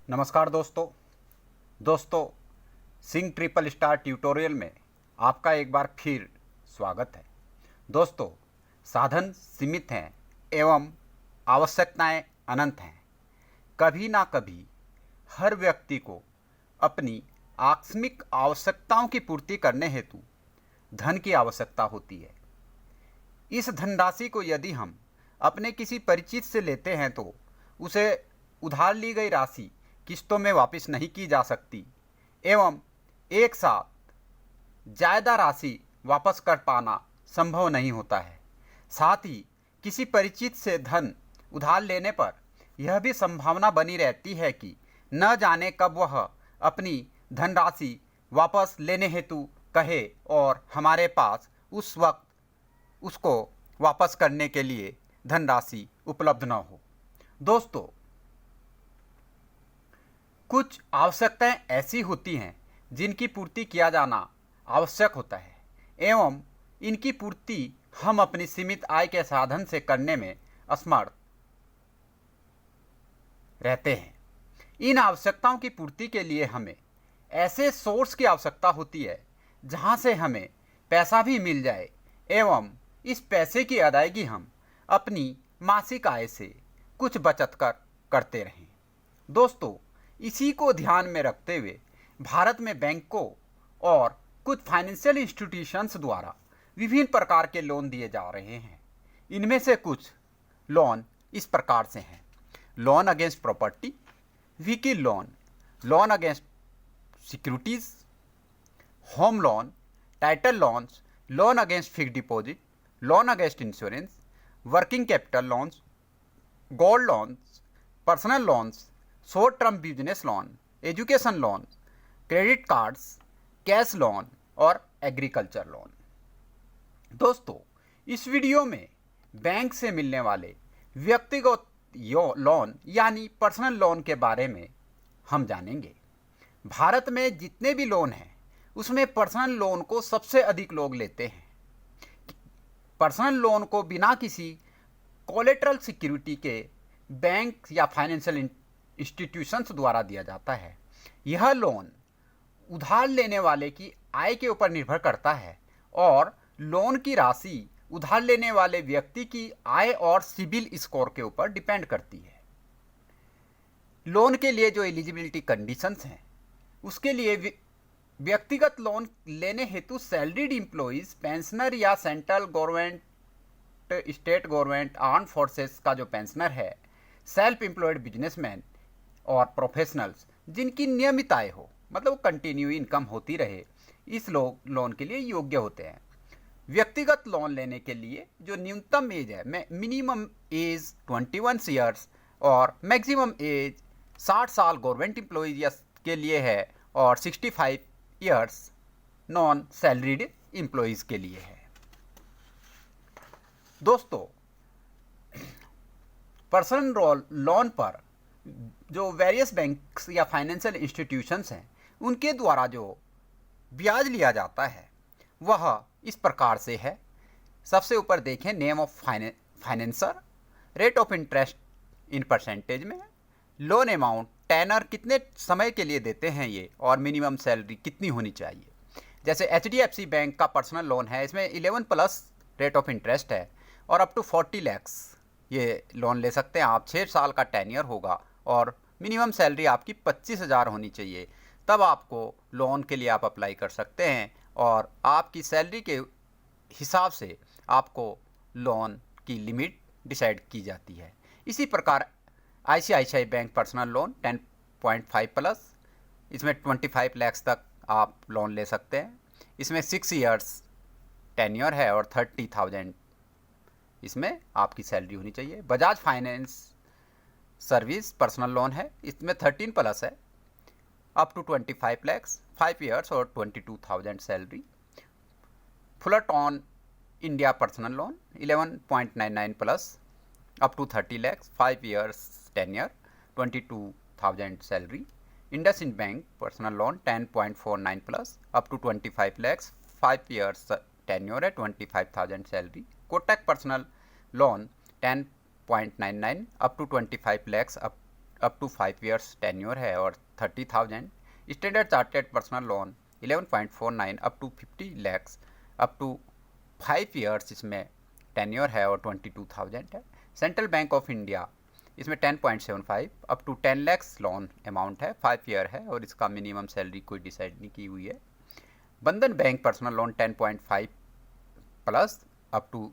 नमस्कार दोस्तों Singh triple star tutorial में आपका एक बार फिर स्वागत है। दोस्तों, साधन सीमित हैं एवं आवश्यकताएं अनंत हैं। कभी ना कभी हर व्यक्ति को अपनी आकस्मिक आवश्यकताओं की पूर्ति करने हेतु धन की आवश्यकता होती है। इस धनराशि को यदि हम अपने किसी परिचित से लेते हैं तो उसे उधार ली गई राशि किस्तों में वापस नहीं की जा सकती एवं एक साथ ज़्यादा राशि वापस कर पाना संभव नहीं होता है। साथ ही किसी परिचित से धन उधार लेने पर यह भी संभावना बनी रहती है कि न जाने कब वह अपनी धनराशि वापस लेने हेतु कहे और हमारे पास उस वक्त उसको वापस करने के लिए धनराशि उपलब्ध न हो। दोस्तों, कुछ आवश्यकताएं ऐसी होती हैं जिनकी पूर्ति किया जाना आवश्यक होता है एवं इनकी पूर्ति हम अपनी सीमित आय के साधन से करने में असमर्थ रहते हैं। इन आवश्यकताओं की पूर्ति के लिए हमें ऐसे सोर्स की आवश्यकता होती है जहां से हमें पैसा भी मिल जाए एवं इस पैसे की अदायगी हम अपनी मासिक आय से कुछ बचत करते रहें। दोस्तों, इसी को ध्यान में रखते हुए भारत में बैंकों और कुछ फाइनेंशियल इंस्टीट्यूशंस द्वारा विभिन्न प्रकार के लोन दिए जा रहे हैं। इनमें से कुछ लोन इस प्रकार से हैं: loan against property, vehicle loan, loan against securities, home loan, title loans, loan against fixed deposit, loan against insurance, working capital loans, gold loans, personal loans, short term business loan, education loan, credit cards, cash loan और agriculture loan. दोस्तों, इस video में bank से मिलने वाले व्यक्तिगत loan यानी personal loan के बारे में हम जानेंगे। भारत में जितने भी लोन हैं उसमें पर्सनल लोन को सबसे अधिक लोग लेते हैं। पर्सनल लोन को बिना किसी कोलेटरल सिक्योरिटी के बैंक या फाइनेंशियल इंस्टीट्यूशंस द्वारा दिया जाता है। यह लोन उधार लेने वाले की आय के ऊपर निर्भर करता है और लोन की राशि उधार लेने वाले व्यक्ति की आय और सिबिल स्कोर के ऊपर डिपेंड करती है। लोन के लिए जो एलिजिबिलिटी कंडीशंस हैं उसके लिए व्यक्तिगत लोन लेने हेतु सैलरीड एम्प्लॉइज, पेंशनर या central government, state government, arm forces का जो पेंशनर है, सेल्फ एम्प्लॉयड बिजनेसमैन और प्रोफेशनल्स जिनकी नियमित आय हो, मतलब कंटिन्यू इनकम होती रहे, इस लोन के लिए योग्य होते हैं। व्यक्तिगत लोन लेने के लिए जो न्यूनतम एज है, मिनिमम एज 21 ईयर्स और मैक्सिमम एज 60 साल गवर्नमेंट एम्प्लॉयज के लिए है और 65 ईयर्स नॉन सैलरीड एम्प्लॉयज के लिए है। दोस्तों, पर्सनल लोन पर जो वेरियस बैंक्स या फाइनेंशियल इंस्टीट्यूशंस हैं उनके द्वारा जो ब्याज लिया जाता है वह इस प्रकार से है। सबसे ऊपर देखें, name of financer, rate of interest in percentage में, लोन अमाउंट, टेनर कितने समय के लिए देते हैं ये, और मिनिमम सैलरी कितनी होनी चाहिए। जैसे HDFC बैंक का पर्सनल लोन है, इसमें 11+ रेट ऑफ इंटरेस्ट है और अप टू 40 लाख ये लोन ले सकते हैं आप। 6 साल का टेन्योर होगा और मिनिमम सैलरी आपकी 25,000 होनी चाहिए, तब आपको लोन के लिए आप अप्लाई कर सकते हैं और आपकी सैलरी के हिसाब से आपको लोन की लिमिट डिसाइड की जाती है। इसी प्रकार ICICI बैंक पर्सनल लोन 10.5+, इसमें 25 लाख तक आप लोन ले सकते हैं। इसमें 6 इयर्स टेन्योर है और 30,000 इसमें आपकी सैलरी होनी चाहिए। Bajaj finance service personal loan है, इसमें 13+ है, अप टू 25 लाख, 5 इयर्स और 22,000 salary. Fullerton India personal loan 11.99+, up to 30 lakh, 5 years tenure, 22,000 salary. IndusInd bank personal loan 10.49+, up to 25 lakh, 5 years tenure है, 25,000 salary. Kotak personal loan 10.99 up to 25 lakhs up to 5 years tenure है और 30,000। Standard Chartered personal loan 11.49 up to 50 lakhs up to 5 years इसमें tenure है और 22,000 है। Central bank of India इसमें 10.75 up to 10 lakhs loan amount है, 5 year है और इसका मिनिमम सैलरी कोई डिसाइड नहीं की हुई है। Bandhan bank personal loan 10.5 plus up to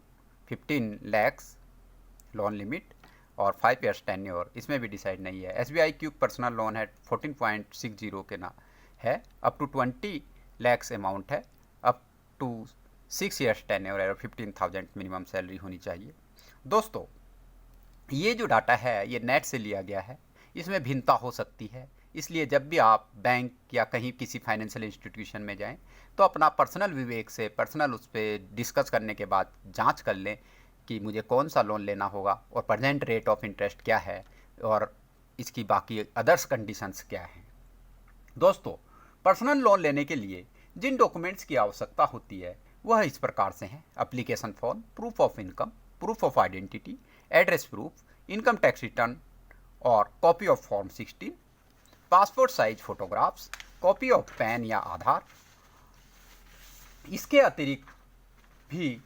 15 lakhs loan limit और 5 ईयर्स टेन्योर, इसमें भी डिसाइड नहीं है। SBI क्यूब पर्सनल लोन है 14.60 के ना है, अप टू 20 लैक्स अमाउंट है, अप टू 6 ईयर्स टेन्योर है और 15,000 मिनिमम सैलरी होनी चाहिए। दोस्तों, ये जो डाटा है ये नेट से लिया गया है, इसमें भिन्नता हो सकती है, इसलिए जब भी आप बैंक या कहीं किसी फाइनेंशियल इंस्टीट्यूशन में जाएं तो अपना पर्सनल विवेक से पर्सनल उस पर डिस्कस करने के बाद जांच कर लें कि मुझे कौन सा लोन लेना होगा और प्रेजेंट रेट ऑफ इंटरेस्ट क्या है और इसकी बाकी अदर्स कंडीशंस क्या हैं। दोस्तों, पर्सनल लोन लेने के लिए जिन डॉक्यूमेंट्स की आवश्यकता होती है वह इस प्रकार से हैं: application form, proof of income, proof of identity, address proof, income tax return और copy of form 16, passport size photographs, copy of PAN या आधार। इसके अतिरिक्त भी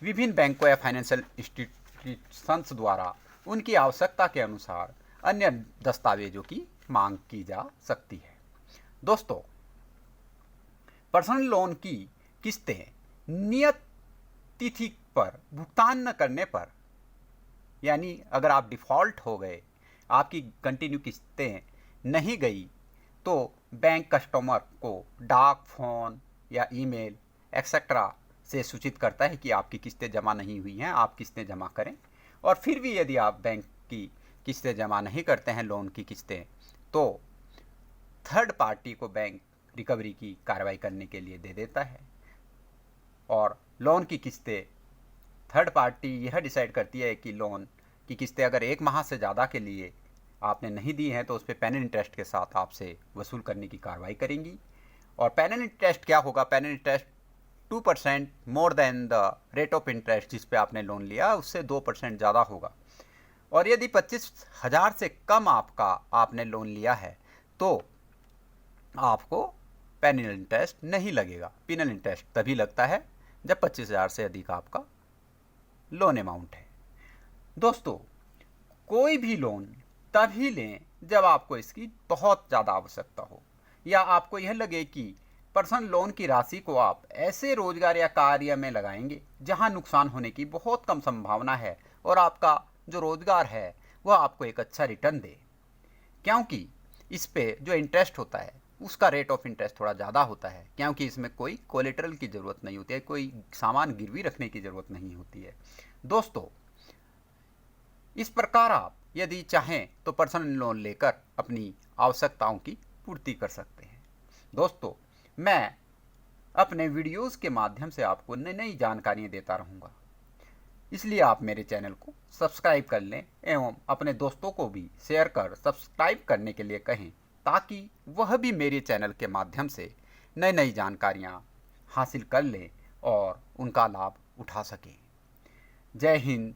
विभिन्न बैंकों या फाइनेंशियल इंस्टीट्यूशंस द्वारा उनकी आवश्यकता के अनुसार अन्य दस्तावेजों की मांग की जा सकती है। दोस्तों, पर्सनल लोन की किस्तें नियत तिथि पर भुगतान न करने पर, यानी अगर आप डिफ़ॉल्ट हो गए, आपकी कंटिन्यू किस्तें नहीं गई, तो बैंक कस्टमर को डाक, फ़ोन या ईमेल एक्सेट्रा से सूचित करता है कि आपकी किस्तें जमा नहीं हुई हैं, आप किस्तें जमा करें। और फिर भी यदि आप बैंक की किस्तें जमा नहीं करते हैं, लोन की किस्तें, तो थर्ड पार्टी को बैंक रिकवरी की कार्रवाई करने के लिए दे देता है। और लोन की किस्तें थर्ड पार्टी यह डिसाइड करती है कि लोन की किस्तें अगर 1 माह से ज़्यादा के लिए आपने नहीं दी हैं तो उस पर पेनल इंटरेस्ट के साथ आपसे वसूल करने की कार्रवाई करेंगी। और पेनल इंटरेस्ट क्या होगा? Penal interest 2% more than the rate of interest जिस पे आपने लोन लिया उससे 2% ज़्यादा होगा। और यदि 25,000 से कम आपने लोन लिया है तो आपको पेनल इंटरेस्ट नहीं लगेगा। पेनल इंटरेस्ट तभी लगता है जब 25,000 से अधिक आपका लोन अमाउंट है। दोस्तों, कोई भी लोन तभी लें जब आपको इसकी बहुत ज़्यादा आवश्यकता हो या आपको यह लगे कि पर्सनल लोन की राशि को आप ऐसे रोजगार या कार्य में लगाएंगे जहां नुकसान होने की बहुत कम संभावना है और आपका जो रोजगार है वह आपको एक अच्छा रिटर्न दे, क्योंकि इस पे जो इंटरेस्ट होता है उसका रेट ऑफ इंटरेस्ट थोड़ा ज़्यादा होता है, क्योंकि इसमें कोई कोलेटरल की ज़रूरत नहीं होती है, कोई सामान गिरवी रखने की ज़रूरत नहीं होती है। दोस्तों, इस प्रकार आप यदि चाहें तो पर्सनल लोन लेकर अपनी आवश्यकताओं की पूर्ति कर सकते हैं। दोस्तों, मैं अपने वीडियोस के माध्यम से आपको नई नई जानकारियाँ देता रहूँगा, इसलिए आप मेरे चैनल को सब्सक्राइब कर लें एवं अपने दोस्तों को भी शेयर कर सब्सक्राइब करने के लिए कहें, ताकि वह भी मेरे चैनल के माध्यम से नई नई जानकारियाँ हासिल कर लें और उनका लाभ उठा सकें। जय हिंद,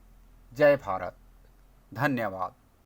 जय भारत, धन्यवाद।